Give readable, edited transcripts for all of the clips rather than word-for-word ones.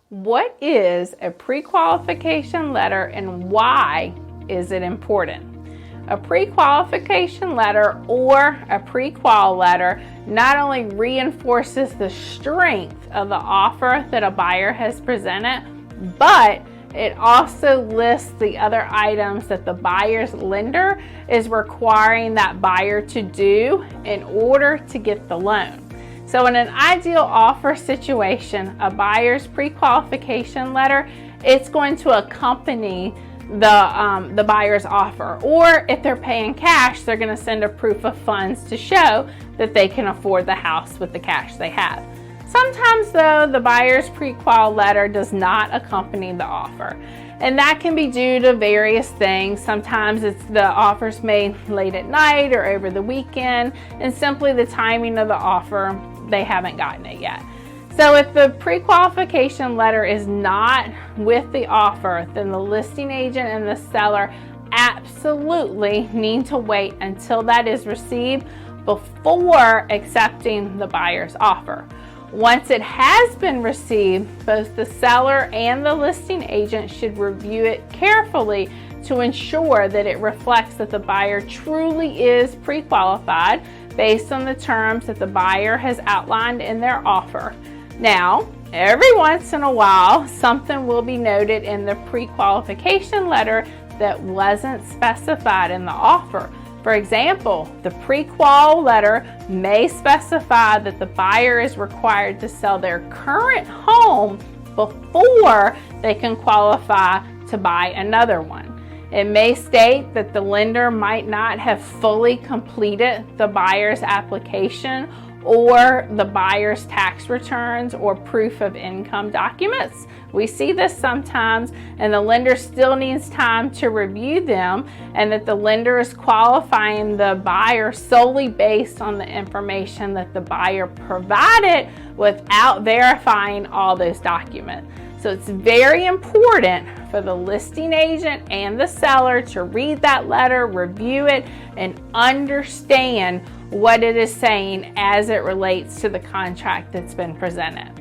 What is a pre-qualification letter and why is it important? A pre-qualification letter or a pre-qual letter not only reinforces the strength of the offer that a buyer has presented, but it also lists the other items that the buyer's lender is requiring that buyer to do in order to get the loan. So in an ideal offer situation, a buyer's pre-qualification letter, it's going to accompany the buyer's offer. Or if they're paying cash, they're going to send a proof of funds to show that they can afford the house with the cash they have. Sometimes though, the buyer's pre-qual letter does not accompany the offer. And that can be due to various things. Sometimes it's the offer's made late at night or over the weekend, and simply the timing of the offer, they haven't gotten it yet. So if the pre-qualification letter is not with the offer, then the listing agent and the seller absolutely need to wait until that is received before accepting the buyer's offer. Once it has been received, both the seller and the listing agent should review it carefully to ensure that it reflects that the buyer truly is pre-qualified based on the terms that the buyer has outlined in their offer. Now, every once in a while, something will be noted in the pre-qualification letter that wasn't specified in the offer. For example, the pre-qual letter may specify that the buyer is required to sell their current home before they can qualify to buy another one. It may state that the lender might not have fully completed the buyer's application or the buyer's tax returns or proof of income documents. We see this sometimes, and the lender still needs time to review them, and that the lender is qualifying the buyer solely based on the information that the buyer provided without verifying all those documents. So it's very important for the listing agent and the seller to read that letter, review it, and understand what it is saying as it relates to the contract that's been presented.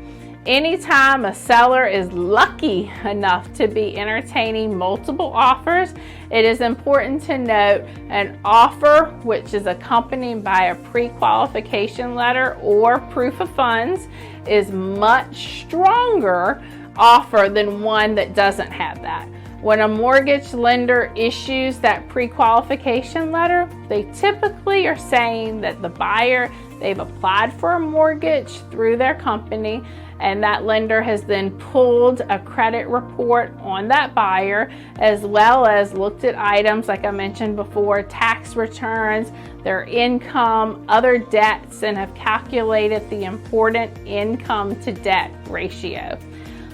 Anytime a seller is lucky enough to be entertaining multiple offers, it is important to note an offer which is accompanied by a pre-qualification letter or proof of funds is much stronger offer than one that doesn't have that. When a mortgage lender issues that pre-qualification letter, they typically are saying that the buyer, they've applied for a mortgage through their company, and that lender has then pulled a credit report on that buyer, as well as looked at items like I mentioned before, tax returns, their income, other debts, and have calculated the important income to debt ratio.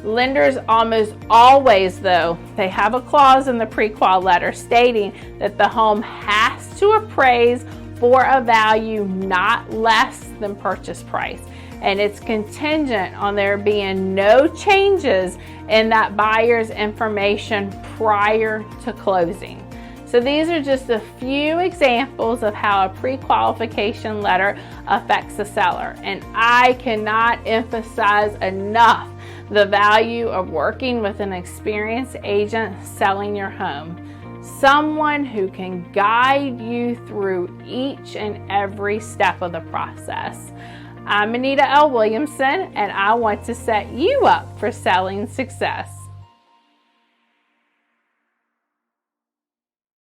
Lenders almost always, though, they have a clause in the pre-qual letter stating that the home has to appraise for a value not less than purchase price. And it's contingent on there being no changes in that buyer's information prior to closing. So these are just a few examples of how a pre-qualification letter affects the seller. And I cannot emphasize enough the value of working with an experienced agent selling your home. Someone who can guide you through each and every step of the process. I'm Anita L. Williamson, and I want to set you up for selling success.